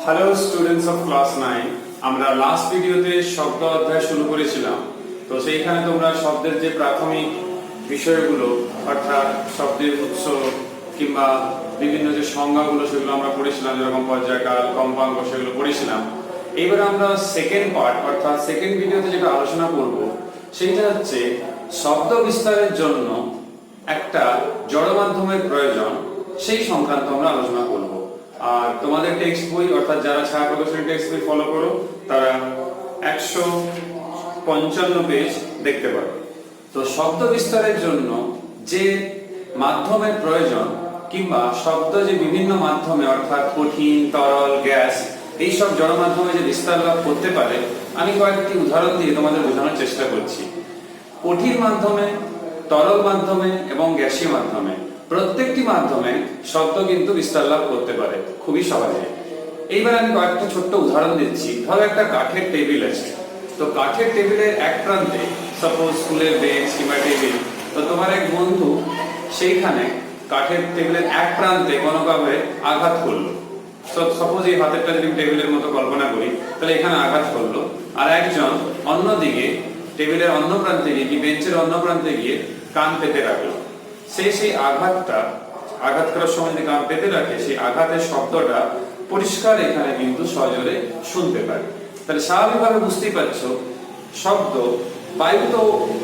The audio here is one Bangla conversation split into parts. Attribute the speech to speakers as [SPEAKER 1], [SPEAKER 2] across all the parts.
[SPEAKER 1] হ্যালো স্টুডেন্টস অফ ক্লাস 9, আমরা লাস্ট ভিডিওতে শব্দ অধ্যায় শুরু করেছিলাম। তো সেইখানে তোমরা শব্দের যে প্রাথমিক বিষয়গুলো অর্থাৎ শব্দের উৎস কিংবা বিভিন্ন যে সংজ্ঞাগুলো সেগুলো আমরা পড়েছিলাম, যেরকম পর্যায়কাল, কম্পাঙ্ক, সেগুলো পড়েছিলাম। এইবার আমরা সেকেন্ড পার্ট অর্থাৎ সেকেন্ড ভিডিওতে যেটা আলোচনা করব সেটা হচ্ছে শব্দ বিস্তারের জন্য একটা জড় মাধ্যমের প্রয়োজন, সেই সংক্রান্ত আমরা আলোচনা করব। আর তোমাদের টেক্সট বই অর্থাৎ যারা ছায়া প্রকাশনের টেক্সট বই ফলো করো তারা 155 পেজ দেখতে পারো। তো শব্দ বিস্তারের জন্য যে মাধ্যমের প্রয়োজন কিংবা শব্দ যে বিভিন্ন মাধ্যমে অর্থাৎ কঠিন, তরল, গ্যাস এইসব জড় মাধ্যমে যে বিস্তার লাভ করতে পারে, আমি কয়েকটি উদাহরণ দিয়ে তোমাদের বোঝানোর চেষ্টা করছি। কঠিন মাধ্যমে, তরল মাধ্যমে এবং গ্যাসীয় মাধ্যমে প্রত্যেকটি মাধ্যমে শব্দ কিন্তু বিস্তার লাভ করতে পারে খুবই সহজে। এইবার আমি কয়েকটা ছোট্ট উদাহরণ দিচ্ছি। ধরো একটা কাঠের টেবিল আছে, তো কাঠের টেবিলের এক প্রান্তে সাপোজ স্কুলের বেঞ্চ কিংবা টেবিল, তো তোমার এক বন্ধু সেইখানে কাঠের টেবিলের এক প্রান্তে কোনোভাবে আঘাত করলো। সাপোজ এই হাতেরটা যদি টেবিলের মতো কল্পনা করি, তাহলে এখানে আঘাত করলো, আর একজন অন্যদিকে টেবিলের অন্য প্রান্তে গিয়ে কি বেঞ্চের অন্য প্রান্তে গিয়ে কান পেতে রাখলো। সেই আঘাত করার সময় যে কান পেতে রাখে, সেই আঘাতের শব্দটা পরিষ্কার এখানে কিন্তু সজোরে শুনতে পারে। তাহলে স্বাভাবিকভাবে বুঝতেই পারছো শব্দ, বায়ু তো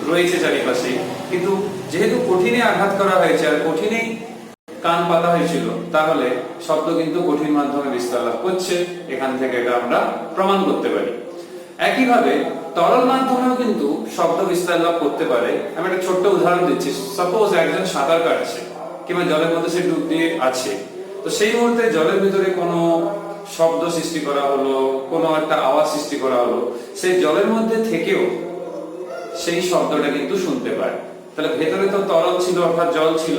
[SPEAKER 1] রয়েছে চারিপাশে, কিন্তু যেহেতু কঠিনে আঘাত করা হয়েছে আর কঠিনেই কান পাতা হয়েছিল, তাহলে শব্দ কিন্তু কঠিন মাধ্যমে বিস্তার লাভ করছে। এখান থেকে এটা আমরা প্রমাণ করতে পারি। একইভাবে তরল মাধ্যমেও কিন্তু শব্দ বিস্তার লাভ করতে পারে। আমি একটা ছোট্ট উদাহরণ দিচ্ছি। সাপোজ একজন সাঁতার কাটছে কিংবা জলের মধ্যে সে ডুব দিয়ে আছে, তো সেই মুহূর্তে জলের ভিতরে কোনো শব্দ সৃষ্টি করা হলো, কোনো একটা আওয়াজ সৃষ্টি করা হলো, সেই জলের মধ্যে থেকেও সেই শব্দটা কিন্তু শুনতে পায়। তাহলে ভেতরে তো তরল ছিল অর্থাৎ জল ছিল,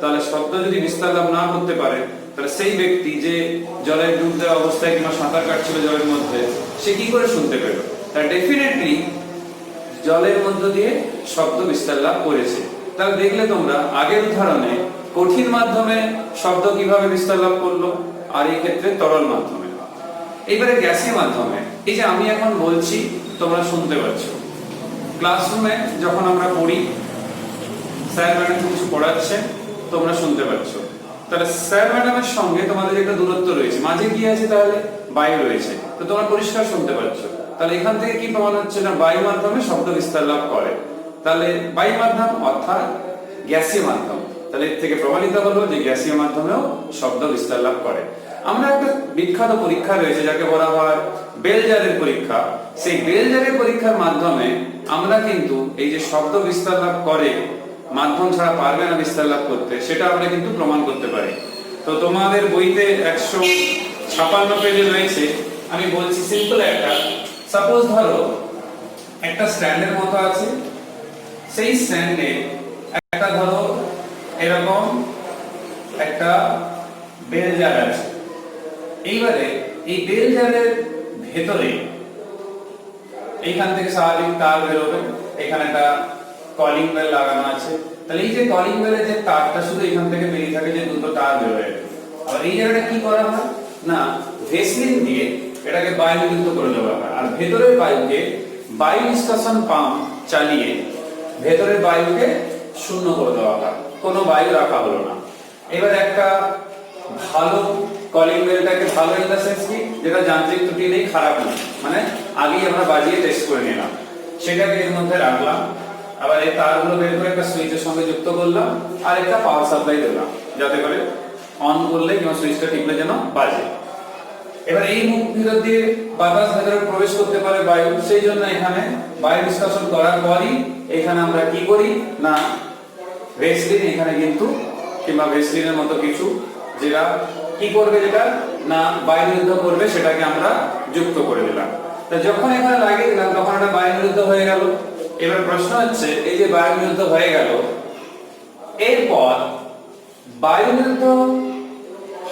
[SPEAKER 1] তাহলে শব্দ যদি বিস্তার লাভ না করতে পারে, তাহলে সেই ব্যক্তি যে জলে ডুব দেওয়া অবস্থায় কিংবা সাঁতার কাটছিল জলের মধ্যে, সে কি করে শুনতে পেল? তাহলে ডেফিনেটলি জলের মধ্য দিয়ে শব্দ বিস্তার লাভ করেছে। তাহলে দেখলে তোমরা আগের উদাহরণে কঠিন মাধ্যমে শব্দ কিভাবে বিস্তার লাভ করলো, আর এই ক্ষেত্রে তরল মাধ্যমে। এইবারে গ্যাসীয় মাধ্যমে, এই যে আমি এখন বলছি তোমরা শুনতে পাচ্ছ। ক্লাসরুমে যখন আমরা পড়ি, স্যার ম্যাডাম কিছু পড়াচ্ছে, তোমরা শুনতে পাচ্ছ। তাহলে স্যার ম্যাডামের সঙ্গে তোমাদের একটা দূরত্ব রয়েছে, মাঝে কি আছে? তাহলে বায়ু রয়েছে, তো তোমরা পরিষ্কার শুনতে পাচ্ছ। তাহলে এখান থেকে কি প্রমাণ হচ্ছে না বায়ু মাধ্যমে শব্দ বিস্তার লাভ করে। তাহলে বায়ু মাধ্যম অর্থাৎ গ্যাসীয় মাধ্যম, তাহলে এর থেকে প্রমাণিত হলো যে গ্যাসীয় মাধ্যমেও শব্দ বিস্তার লাভ করে। আমরা একটা বিখ্যাত পরীক্ষা রয়েছে যাকে বলা হয় বেল জারের পরীক্ষা। সেই বেল জারের পরীক্ষার মাধ্যমে আমরা কিন্তু এই যে শব্দ বিস্তার লাভ করে, মাধ্যম ছাড়া পারবে না বিস্তার লাভ করতে, সেটা আমরা কিন্তু প্রমাণ করতে পারি। তো তোমাদের বইতে 156 পেজে রয়েছে। আমি বলছি সিম্পল একটা, সাপোজ ধরো একটা স্ট্যান্ডের মতো আছে, সেই স্ট্যান্ডে একটা ধরো এরকম একটা বেল জার আছে। এইবারে এই বেল জারের ভেতরে এইখান থেকে স্বাভাবিক তার বেরোবে, এখানে একটা কলিং বেল লাগানো আছে। তাহলে এই যে কলিং বেলের যে তারটা শুধু এখান থেকে বেরিয়ে থাকে, যে দুটো তার বেরোয়। আর এই জায়গাটা কি করা হয় না, ভেসলিন দিয়ে এটাকে বায়ুযুক্ত করে দেওয়া হয়, আর ভেতরের বায়ুকে বায়ু নিষ্কাশন পাম্প চালিয়ে ভেতরের বায়ুকে শূন্য করে দেওয়া হয়, কোনো বায়ু রাখা হলো না। এবার একটা ভালো কলিং বেলটাকে ভালো ইন দ্য সেন্স কি, যেটা যান্ত্রিক ত্রুটি নেই, খারাপ নেই, মানে আগেই আমরা বাজিয়ে টেস্ট করে নিলাম, সেটাকে এর মধ্যে রাখলাম। আবার এই তারগুলো বের করে একটা সুইচের সঙ্গে যুক্ত করলাম, আর একটা পাওয়ার সাপ্লাই দিলাম, যাতে করে অন করলে কিংবা সুইচটা টিপলে যেন বাজে। এবার এই মুখ ভিতর দিয়ে বাতাস ভেতরে প্রবেশ করতে পারে বায়ু, সেই জন্য এখানে বায়ু নিষ্কাশন করার পরই এখানে আমরা কি করি না ভেসলিন, এখানে কিন্তু কিংবা ভেসলিনের মতো কিছু যেটা কি করবে, যেটা না বায়ু নিরুদ্ধ করবে, সেটাকে আমরা যুক্ত করে দিলাম। তা যখন এখানে লাগিয়ে দিলাম তখন এটা বায়ু নিরুদ্ধ হয়ে গেল। এবার প্রশ্ন হচ্ছে, এই যে বায়ু নিরুদ্ধ হয়ে গেল, এরপর বায়ু নিরুদ্ধ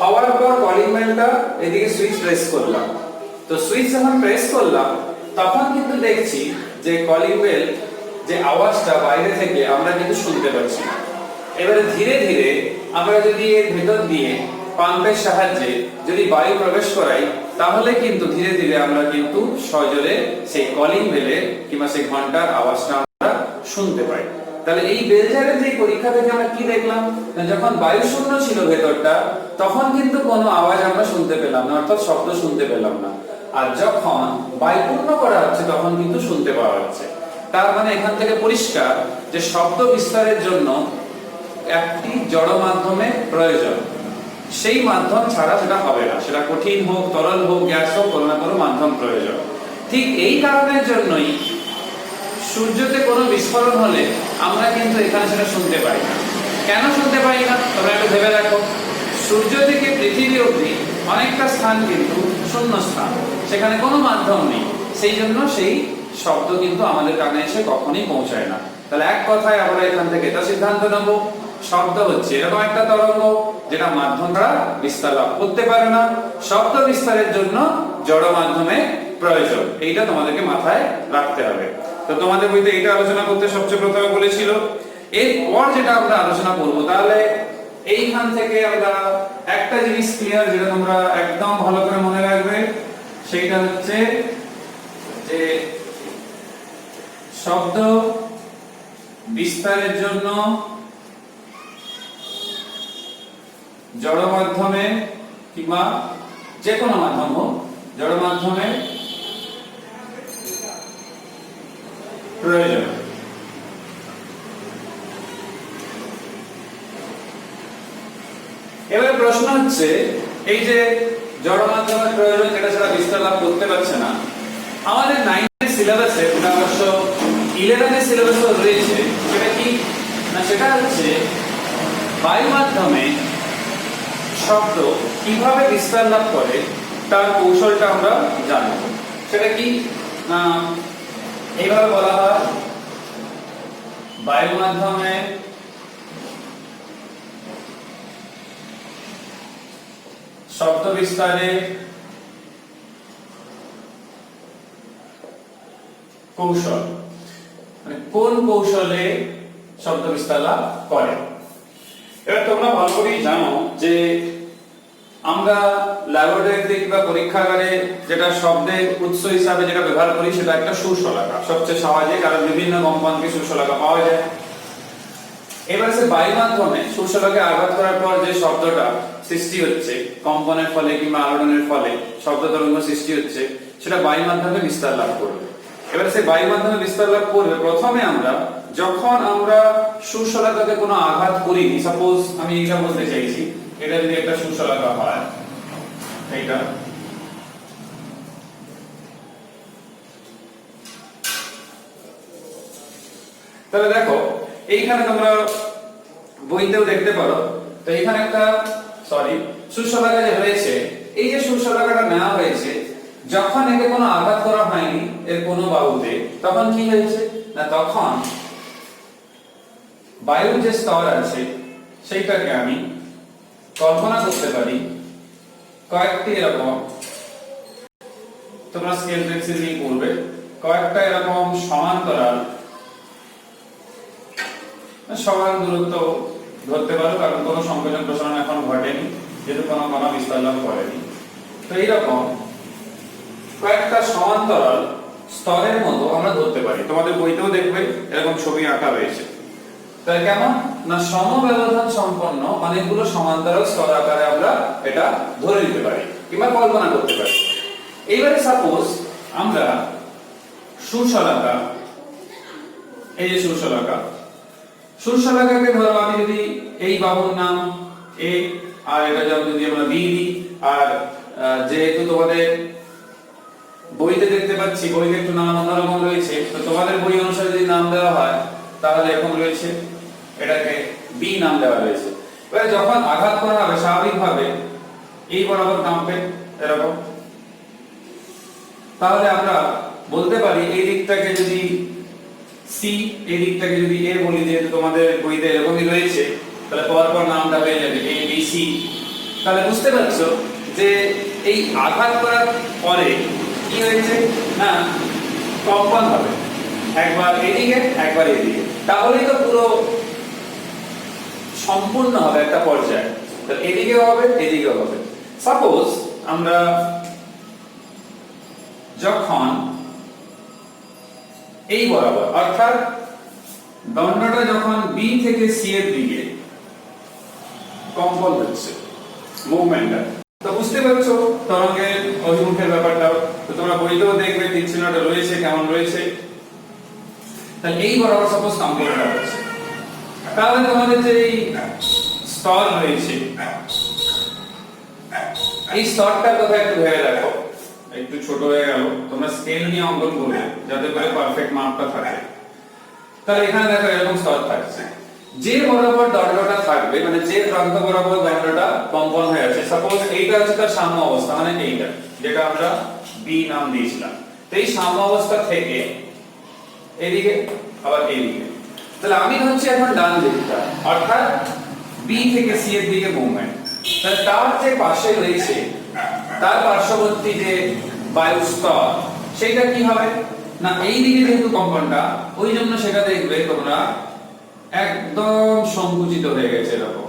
[SPEAKER 1] হওয়ার পর কলিং বেলটা এদিকে সুইচ প্রেস করলাম। তো সুইচ যখন প্রেস করলাম তখন কিন্তু দেখছি যে কলিং বেল যে আওয়াজটা বাইরে থেকে আমরা কিন্তু শুনতে পাচ্ছি। এবারে ধীরে ধীরে আমরা যদি এর ভেতর দিয়ে পাম্পের সাহায্যে যদি বায়ু প্রবেশ করাই, তাহলে কিন্তু ধীরে ধীরে আমরা কিন্তু সজোরে সেই কলিং বেলের কিংবা সেই ঘন্টার আওয়াজটা আমরা শুনতে পাই। তাহলে এই বেলজারের যে পরীক্ষা থেকে আমরা কি দেখলাম, যখন বায়ু শূন্য ছিল ভেতরটা, তখন কিন্তু কোনো আওয়াজ আমরা শুনতে পেলাম না, অর্থাৎ শব্দ শুনতে পেলাম না। আর যখন বায়ু পূর্ণ করা হচ্ছে তখন কিন্তু শুনতে পাওয়া যাচ্ছে। তার মানে এখান থেকে পরিষ্কার যে শব্দ বিস্তারের জন্য একটি জড় মাধ্যমের প্রয়োজন, সেই মাধ্যম ছাড়া সেটা হবে না, সেটা কঠিন হোক, তরল হোক, গ্যাস হোক, কোনো না কোনো মাধ্যম প্রয়োজন। ঠিক এই কারণের জন্যই সূর্যতে কোনো বিস্ফোরণ হলে আমরা কিন্তু এখানে সেটা শুনতে পাই না। কেন শুনতে পাই না তোমরা একটু ভেবে দেখো। সূর্য থেকে পৃথিবী অবধি অনেকটা স্থান কিন্তু শূন্য স্থান, সেখানে কোনো মাধ্যম নেই, সেই জন্য সেই শব্দ কিন্তু আমাদের কানে এসে কখনোই পৌঁছায় না। তাহলে এক কথায় আমরা এখান থেকে এটা সিদ্ধান্ত নেব, শব্দ হচ্ছে এরকম একটা তরঙ্গ যেটা মাধ্যম দ্বারা বিস্তার লাভ করতে পারে না। শব্দ বিস্তারের জন্য জড় মাধ্যমে প্রয়োজন, এইটা তোমাদেরকে মাথায় রাখতে হবে। তো তোমাদের বইতে এটা আলোচনা করতে সবচেয়ে প্রথমে বলেছিল। এরপর যেটা আমরা আলোচনা করব, তাহলে এইখান থেকে আমরা একটা জিনিস ক্লিয়ার, যেটা তোমরা একদম ভালো করে মনে রাখবে, সেটা হচ্ছে যে শব্দ বিস্তারের জন্য জড় মাধ্যমে কিংবা যে কোনো মাধ্যম হোক, জড় মাধ্যমে প্রয়োজন। এবার প্রশ্ন হচ্ছে, এই যে জড় মাধ্যমের প্রয়োজন যেটা ছাড়া বিস্তার লাভ করতে পারছে না, আমাদের 9 এর সিলেবাসে, ওটা অবশ্য 11 এর সিলেবাসে রয়েছে, সেটা কি না, সেটা হচ্ছে বায়ু মাধ্যমে শব্দ কিভাবে বিস্তার লাভ করে তার কৌশলটা আমরা জানব। সেটা কি না, এইভাবে বলা হয়, বায়ু মাধ্যমে শব্দ বিস্তারের কৌশল, মানে কোন কৌশলে শব্দ বিস্তার লাভ করে। এবার তোমরা ভালো করেই জানো যে আমরা ল্যাবরেটরিতে কিংবা পরীক্ষাগারে যেটা শব্দের উৎস হিসাবে যেটা ব্যবহার করি, সেটা একটা সুরশলাকা, সবচেয়ে সহজে, কারণ বিভিন্ন কম্পাঙ্কে সুরশলাকা পাওয়া যায়। এবারে সে বায়ু মাধ্যমে সুরশলাকে আঘাত করার পর যে শব্দটা সৃষ্টি হচ্ছে কম্পনের ফলে কিংবা আলোড়নের ফলে শব্দ তরঙ্গ সৃষ্টি হচ্ছে, সেটা বায়ু মাধ্যমে বিস্তার লাভ করবে। এবারে সে বায়ু মাধ্যমে বিস্তার লাভ করবে প্রথমে আমরা যখন আমরা সুরশলাকাকে কোনো আঘাত করিনি। সাপোজ আমি এটা বলতে চাইছি, এটা যদি একটা সুরশলাকা হয়, এইটা তাহলে দেখো এইখানে তোমরা বইতেও দেখতে পারো। তো এখানে একটা সুরশলাকা যে হয়েছে, এই যে সুরশলাকাটা নেওয়া হয়েছে, যখন একে কোনো আঘাত করা হয়নি এর কোনো বাহুতে, তখন কি হয়েছে না, তখন বায়ুর যে স্তর আছে সেইটাকে আমি কল্পনা করতে পারি কয়েকটি এরকম, তোমরা স্কেল পেন্সিল নিয়ে করবে, কয়েকটা এরকম সমান্তরাল সমান দূরত্ব ধরতে পারো, কারণ কোনো সংকোচন প্রসারণ এখন ঘটেনি, যেহেতু কোনো কণা বিস্তার লাভ করেনি। তো এইরকম কয়েকটা সমান্তরাল স্তরের মতো আমরা ধরতে পারি। তোমাদের বইতেও দেখবে এরকম ছবি আঁকা রয়েছে। তাই কেমন না, সমব্যবধান সম্পন্ন অনেকগুলো সমান্তরাল স্তর আকারে আমরা এটা ধরে নিতে পারি কিংবা কল্পনা করতে পারি। এইবারে সাপোজ আমরা সুরশলাকা, এই যে সুরশলাকাকে ধরো আমি যদি এই বাহুর নাম এ, আর এটা যদি আমরা বি দিই, আর যেহেতু তোমাদের বইতে দেখতে পাচ্ছি বইতে একটু নাম অন্যরকম রয়েছে, তো তোমাদের বই অনুসারে যদি নাম দেওয়া হয় তাহলে এখন রয়েছে এটাকে বি নাম দেওয়া রয়েছে। এবারে যখন আঘাত করা হবে স্বাভাবিকভাবে এই বরাবর নামবে এরকম, তাহলে আমরা বলতে পারি এই দিকটাকে যদি সি, এই দিকটাকে যদি এ বলি, যেহেতু তোমাদের বইতে এরকমই রয়েছে, তাহলে পরপর নামটা হয়ে যাবে এ বি সি। তাহলে বুঝতে পারছো যে এই আঘাত করার পরে কি হয়েছে না, কম্পন হবে, একবার এদিকে একবার এদিকে, তাহলেই তো পুরো সম্পূর্ণ হবে একটা পর্যায়ে। তাহলে এদিকেও হবে এদিকেও হবে। সাপোজ আমরা যখন এই বরাবর অর্থাৎ দণ্ডটা যখন বি থেকে সি এর দিকে কম্পন হচ্ছে, মুভমেন্টটা, তো বুঝতে পারছো তরঙ্গের অভিমুখের ব্যাপারটাও। তো তোমরা বইতেও দেখবে তীর চিহ্নটা রয়েছে, কেমন রয়েছে। তাহলে এই বরাবর সাপোজ কম্পনটা হচ্ছে, তাহলে তোমাদের যে এই স্তর রয়েছে, এই স্তরটার কথা একটু ভেবে দেখো। একটু ছোট হয়ে গেল, তোমরা স্কেল নিয়ে অঙ্কন করবে যাতে করে পারফেক্ট মাপটা থাকে। তাহলে এখানে দেখো এরকম স্তর থাকছে, যে বরাবর দণ্ডটা থাকবে, মানে যে প্রান্ত বরাবর দণ্ডটা কম্পন হয়ে আছে, সাপোজ এইটা হচ্ছে তার সাম্য অবস্থা, মানে এইটা যেটা আমরা বি নাম দিয়েছিলাম। তো এই সাম্য অবস্থা থেকে এদিকে আবার এইদিকে, তাহলে আমি হচ্ছে এখন ডান দিকটা, অর্থাৎ বি থেকে সি এর দিকে মুভমেন্ট। তাহলে তার যে পাশে রয়েছে, তার পার্শ্ববর্তী যে বায়ু স্তর, সেটা কি হবে না এই দিকে যেহেতু কম্পনটা, ওই জন্য সেটা দেখবে তোমরা একদম সংকুচিত হয়ে গেছে, এরকম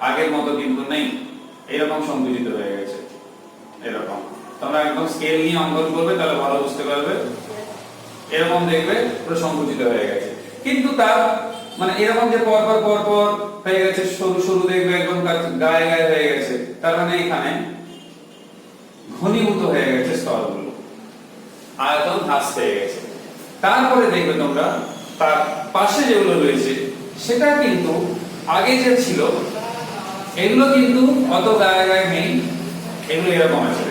[SPEAKER 1] আগের মতো কিন্তু নেই, এরকম সংকুচিত হয়ে গেছে এরকম। তোমরা একদম স্কেল নিয়ে অঙ্কন করবে তাহলে ভালো বুঝতে পারবে। এরকম দেখবে পুরো সংকুচিত হয়ে গেছে, কিন্তু তার মানে এরকম যে পরপর পরপর হয়ে গেছে, সরু সরু দেখবে একদম গায়ে গায়ে হয়ে গেছে, তার মানে এখানে ঘনীভূত হয়ে গেছে স্তরগুলো, আয়তন হ্রাস পেয়ে গেছে। তারপরে দেখবে তোমরা তার পাশে যেগুলো রয়েছে সেটা কিন্তু আগে যে ছিল এগুলো কিন্তু অত গায়ে গায়ে নেই, এগুলো এরকম আছে,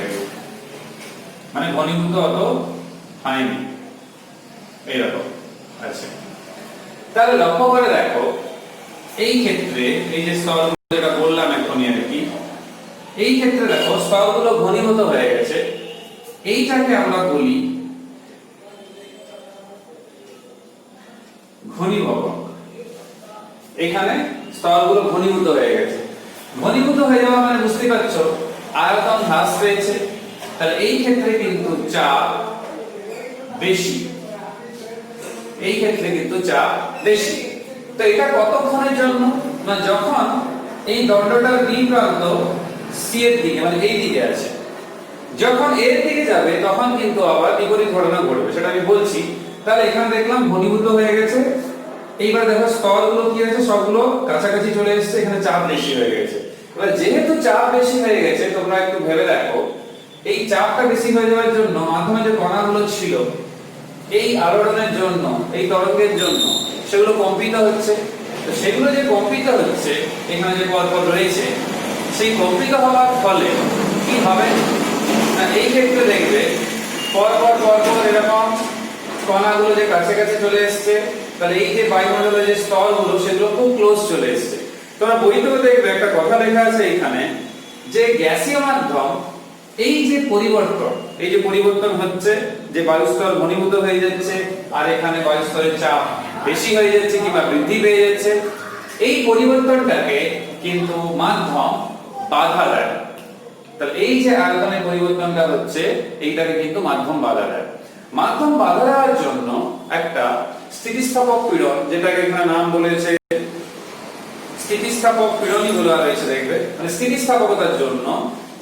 [SPEAKER 1] মানে ঘনীভূত অত হয়নি, এইরকম আছে। তাহলে লক্ষ্য করে দেখো এই ক্ষেত্রে এই যে স্তরগুলো যেটা বললাম এখনই আর কি, এই ক্ষেত্রে দেখো স্তরগুলো ঘনীভূত হয়ে গেছে। এইটাকে আমরা বলি ঘনীভবক। এখানে স্তরগুলো ঘনীভূত হয়ে গেছে, ঘনীভূত হয়ে যাওয়া মানে বুঝতে পারছো আয়তন হ্রাস পেয়েছে। তাহলে এই ক্ষেত্রে কিন্তু চাপ বেশি, এই ক্ষেত্রে কিন্তু চাপ বেশি। তো এটা কতক্ষণের জন্য, না যখন এই দণ্ডটার বি প্রান্ত সি এর দিকে মানে এই দিকে আছে, যখন এর দিকে যাবে তখন কিন্তু আবার বিপরীত ঘটনা ঘটবে, সেটা আমি বলছি। তাহলে এখানে দেখলাম ঘনীভূত হয়ে গেছে। এইবার দেখো স্তরগুলো কি হয়েছে, সবগুলো কাছাকাছি চলে এসেছে, এখানে চাপ বেশি হয়ে গেছে। এবার যেহেতু চাপ বেশি হয়ে গেছে, তোমরা একটু ভেবে দেখো এই চাপটা বেশি হয়ে যাওয়ার জন্য মাধ্যমে যে কণাগুলো ছিল এই আলোড়নের জন্য, এই তরঙ্গের জন্য সেগুলো কম্পিত হচ্ছে। তো সেগুলো যে কম্পিত হচ্ছে এখানে যে পরপর রয়েছে, সেই কম্পিত হওয়ার ফলে কি হবে না এই ক্ষেত্রে দেখবে পরপর পরপর এরকম কণাগুলো যে কাছে কাছে চলে এসেছে। তাহলে এই যে বায়ুমণ্ডলের যে স্তরগুলো সেগুলো খুব ক্লোজ চলে এসেছে। তোমরা বইতেও দেখবে একটা কথা লেখা আছে এখানে যে গ্যাসীয় মাধ্যম এই যে পরিবর্তন, এই যে পরিবর্তন হচ্ছে, যে বায়ুস্তর ঘনীভূত হয়ে যাচ্ছে আর এখানে বায়ুস্তরের চাপ বেশি হয়ে যাচ্ছে কিংবা বৃদ্ধি পেয়ে যাচ্ছে, এই পরিবর্তনটাকে কিন্তু মাধ্যম বাধা দেয়। তাহলে এই যে আয়তনের পরিবর্তনটা হচ্ছে এইটাকে কিন্তু মাধ্যম বাধা দেয়। মাধ্যম বাধা দেওয়ার জন্য একটা স্থিতিস্থাপক পীড়ন, যেটাকে এখানে নাম বলেছে স্থিতিস্থাপক পীড়নই বলা হয়েছে, দেখবে মানে স্থিতিস্থাপকতার জন্য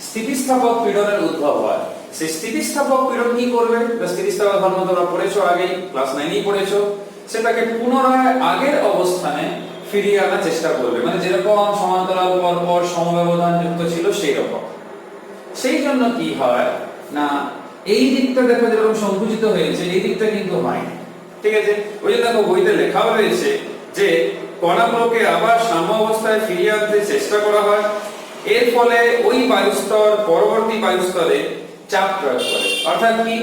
[SPEAKER 1] স্থিতিস্থাপক পীড়নের উদ্ভব হয়। সেই স্থিতিস্থাপক পীড়ন কি করবে, স্থিতিস্থাপক ধর্ম তোমরা পড়েছো আগেই, ক্লাস 9 পড়েছো, সেটাকে পুনরায় আগের অবস্থানে ফিরিয়ে আনার চেষ্টা করবে, মানে যেরকম সমান্তরাল পরপর সমব্যবধান যুক্ত ছিল সেই রকম। সেই জন্য কি হয় না এই দিকটা দেখো যেরকম সংকুচিত হয়েছে, এই দিকটা কিন্তু হয়, ঠিক আছে। ওই যে দেখো বইতে লেখাও রয়েছে যে কণাগুলোকে আবার সাম্য অবস্থায় ফিরিয়ে আনতে চেষ্টা করা হয়। এর ফলে ওই বায়ুস্তর পরবর্তী বায়ুস্তরে চাপ প্রয়োগ করে, অর্থাৎ কি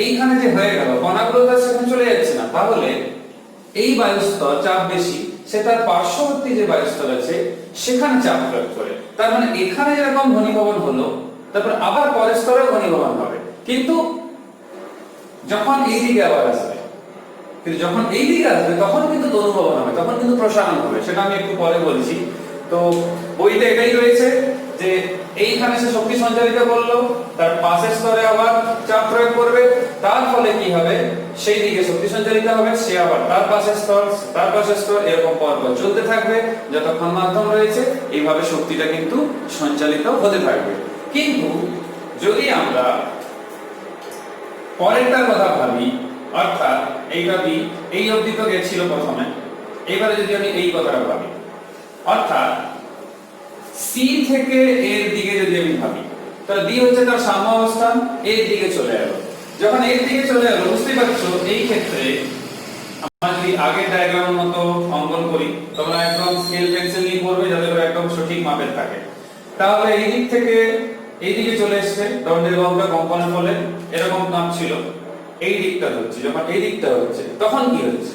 [SPEAKER 1] এইখানে যে হয়ে গেল কণাগুলো তো সেখানে চলে যাচ্ছে না, তাহলে এই বায়ুস্তর চাপ বেশি, সে তার পার্শ্ববর্তী যে বায়ুস্তর আছে সেখানে চাপ প্রয়োগ করে। তার মানে এখানে যেরকম ঘনীভবন হলো, তারপর আবার পরের স্তরে ঘনীভবন হবে, কিন্তু যখন এই দিকে আবার আসবে, কিন্তু যখন এই দিকে আসবে তখন কিন্তু তনুভবন হবে, তখন কিন্তু প্রসারণ হবে, সেটা আমি একটু পরে বলছি। তো বইতে এটাই রয়েছে যে এইখানে সে শক্তি সঞ্চারিত করলো, তার পাশের স্তরে আবার চাপ প্রয়োগ করবে, তার ফলে কি হবে, সেই দিকে শক্তি সঞ্চারিত হবে, সে আবার তার পাশের স্তর এরকম পরপর চলতে থাকবে যতক্ষণ মাধ্যম রয়েছে। এইভাবে শক্তিটা কিন্তু সঞ্চালিত হতে থাকবে। কিন্তু যদি আমরা পরেরটার কথা ভাবি, অর্থাৎ এইটা বি, এই অবধি তো গেছিল প্রথমে, এবারে যদি আমি এই কথাটা ভাবি, অর্থাৎ সি থেকে এর দিকে যদি আমি ভাবি, তাহলে বি হচ্ছে তার সাম্য অবস্থান, এর দিকে চলে এলো। যখন এর দিকে চলে এলো, বুঝতেই পারছো এই ক্ষেত্রে আমরা যদি আগের ডায়াগ্রামের মতো অঙ্কন করি, তোমরা একদম স্কেল পেন্সিল নিয়ে করবে যাতে করে একদম সঠিক মাপের থাকে। তাহলে এই দিক থেকে এই দিকে চলে এসেছে, দণ্ডের বাহুটা কম্পনের ফলে এরকম নাম ছিল, এই দিকটা হচ্ছে, যখন এই দিকটা হচ্ছে তখন কি হচ্ছে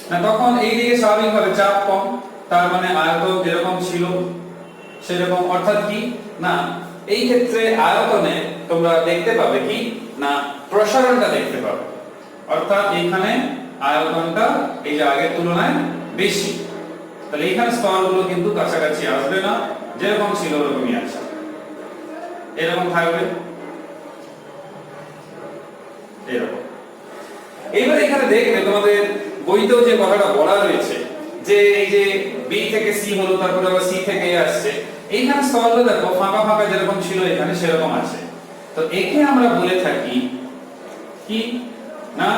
[SPEAKER 1] না, তখন এই দিকে স্বাভাবিকভাবে চাপ কম, তার মানে আয়তন যেরকম ছিল সেরকম, অর্থাৎ কি না এই ক্ষেত্রে আয়তনে তোমরা দেখতে পাবে কি না প্রসারণটা দেখতে পাবে, অর্থাৎ এখানে আয়তনটা এই যে আগের তুলনায় বেশি। তাহলে এখানে স্তরগুলো কিন্তু কাছাকাছি আসবে না, যেরকম ছিল ওরকমই আছে, এরকম থাকবে, এরকম। এইবার এখানে দেখবে তোমাদের বইতেও যে কথাটা বলা রয়েছে যে এই যে বি থেকে সি হলো, তারপরে আবার সি থেকে এ আসছে, এইখানে স্তরগুলো দেখো ফাঁকা ফাঁকা যেরকম ছিল এখানে সেরকম আছে। তো একে আমরা বলে থাকি কি না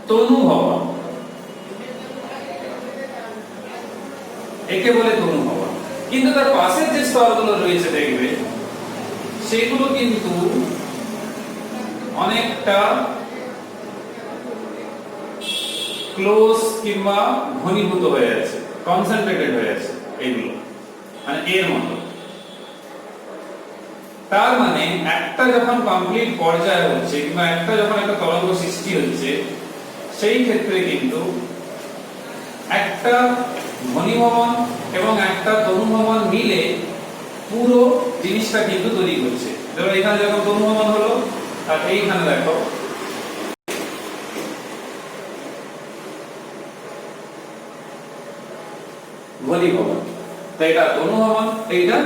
[SPEAKER 1] তনু ভবন, একে বলে তনু ভবন। কিন্তু তার পাশের যে স্তরগুলো রয়েছে দেখবে সেগুলো কিন্তু অনেকটা ক্লোজ কিংবা ঘনীভূত হয়ে আছে, কনসেন্ট্রেটেড হয়ে আছে, এইগুলো মানে এর মতো। তার মানে একটা যখন কমপ্লিট পর্যায়ে হচ্ছে কিংবা একটা যখন একটা তরঙ্গ সৃষ্টি হচ্ছে, সেই ক্ষেত্রে কিন্তু একটা ঘনীভবন এবং একটা তনুভবন মিলে পুরো জিনিসটা কিন্তু তৈরি করছে। ধরো এখানে যখন তনুভবন হলো, আর এইখানে দেখো ঘনীভবন, তো এটা তনুভবন, এইটা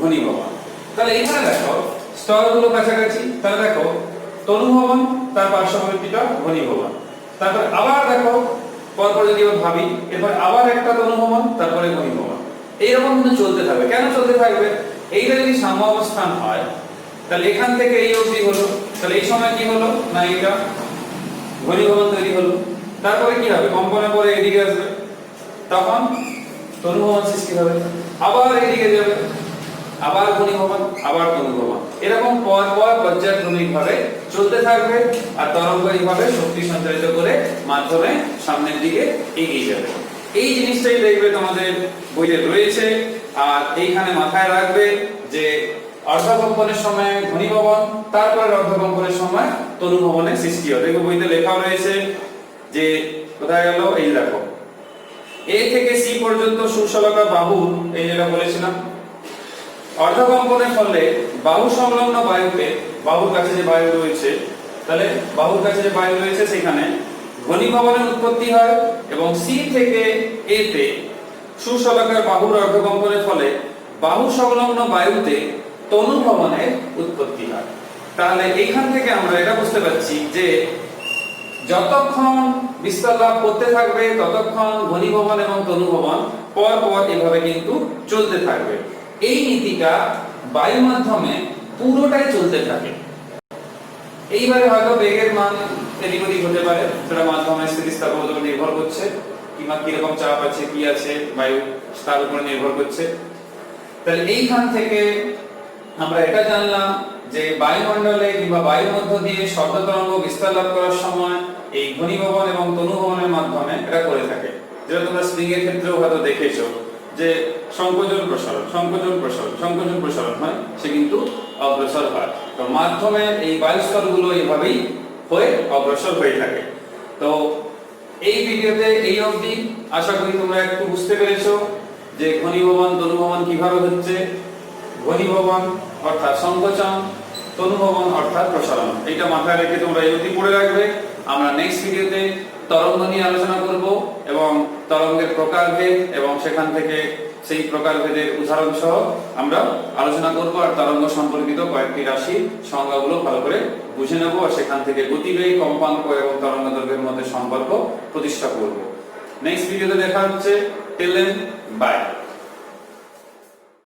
[SPEAKER 1] ঘনীভবন। তাহলে এখানে দেখো স্তরগুলো কাছাকাছি, তাহলে দেখো তনুভবন, তার পার্শ্ববর্তীটা ঘনীভবন, তারপর আবার দেখো পরপর যদি আমরা ভাবি, এরপর আবার একটা তনুভবন, তারপরে ঘনীভবন, এইরকম কিন্তু চলতে থাকবে। কেন চলতে থাকবে? এইটা যদি সাম্য অবস্থান হয়, তাহলে এখান থেকে এই অবধি হলো, তাহলে এই সময় কি হলো না এইটা ঘনীভবন তৈরি হলো, তারপরে কি হবে কম্পনের পরে এদিকে আসবে, তখন তনুভবন সৃষ্টি হবে, আবার এদিকে যাবে, আবার ঘনীভবন, আবার তনুভবন, এরকম পরপর পর্যায়ক্রমিকভাবে চলতে থাকবে। আর তরঙ্গ এইভাবে শক্তি সঞ্চারিত করে মাধ্যমে সামনের দিকে এগিয়ে যাবে। এই জিনিসটাই দেখবে তোমাদের বইতে রয়েছে। আর এইখানে মাথায় রাখবে যে অর্ধকম্পনের সময় ঘনীভবন, তারপরে অর্ধকম্পনের সময় তনুভবনের সৃষ্টি হয়। দেখো বইতে লেখা রয়েছে যে কোথায় গেল, এই দেখো এ থেকে সি পর্যন্ত সুশলাকা বাহু, এই যেটা বলেছিলাম, অর্ধকম্পনের ফলে বাহু সংলগ্ন বায়ুতে, বাহুর কাছে যে বায়ু রয়েছে, তাহলে বাহুর কাছে যে বায়ু রয়েছে সেখানে ঘনীভবনের উৎপত্তি হয়, এবং সি থেকে এ তে সুশলাকার বাহুর অর্ধকম্পনের ফলে বাহু সংলগ্ন বায়ুতে তনুভবনের উৎপত্তি হয়। তাহলে এইখান থেকে আমরা এটা বুঝতে পারছি যে যতক্ষণ বিস্তার লাভ করতে থাকবে ততক্ষণ ঘনীভবন এবং তনুভবন পর পর এভাবে কিন্তু চলতে থাকবে। এই নীতিটা বায়ু মাধ্যমে পুরোটাই চলতে থাকে। এইবারে হয়তো বেগের মান এদিক ওদিক হতে পারে, সেটা মাধ্যমের স্থিতিস্থাপকতার উপর নির্ভর করছে, কিংবা কিরকম চাপ আছে কি আছে বায়ু তার উপর নির্ভর করছে। তাহলে এইখান থেকে আমরা এটা জানলাম যে বায়ুমণ্ডলে কিংবা বায়ুর মধ্য দিয়ে শব্দ তরঙ্গ বিস্তার লাভ করার সময় এই ঘনীভবন এবং তনুভবনের মাধ্যমে এটা করে থাকে। যেটা তোমরা স্প্রিং এর ক্ষেত্রেও হয়তো দেখেছো যে সংকোচন প্রসারণ, সংকোচন প্রসারণ, সংকোচন প্রসারণ হয়, সে কিন্তু অগ্রসর হয়। তো মাধ্যমে এই বায়ুস্তরগুলো এইভাবেই হয়ে অগ্রসর হয়ে থাকে। তো এই ভিডিওতে এই অবধি আশা করি তোমরা একটু বুঝতে পেরেছো যে ঘনীভবন তনুভবন কিভাবে হচ্ছে। ঘনীভবন অর্থাৎ সংকোচন, তনুভবন অর্থাৎ প্রসারণ, এইটা মাথায় রেখে তোমরা এই অবধি পড়ে রাখবে। আমরা নেক্সট ভিডিওতে তরঙ্গ নিয়ে আলোচনা করব এবং তরঙ্গের প্রকারভেদ এবং সেখান থেকে সেই প্রকারভেদের উদাহরণ সহ আমরা আলোচনা করব আর তরঙ্গ সম্পর্কিত কয়েকটি রাশি সংজ্ঞাগুলো ভালো করে বুঝে নেব আর সেখান থেকে গতিবেগ, কম্পাঙ্ক এবং তরঙ্গ দৈর্ঘ্যের মধ্যে সম্পর্ক প্রতিষ্ঠা করব। নেক্সট ভিডিওতে দেখা হচ্ছে। Till then, by.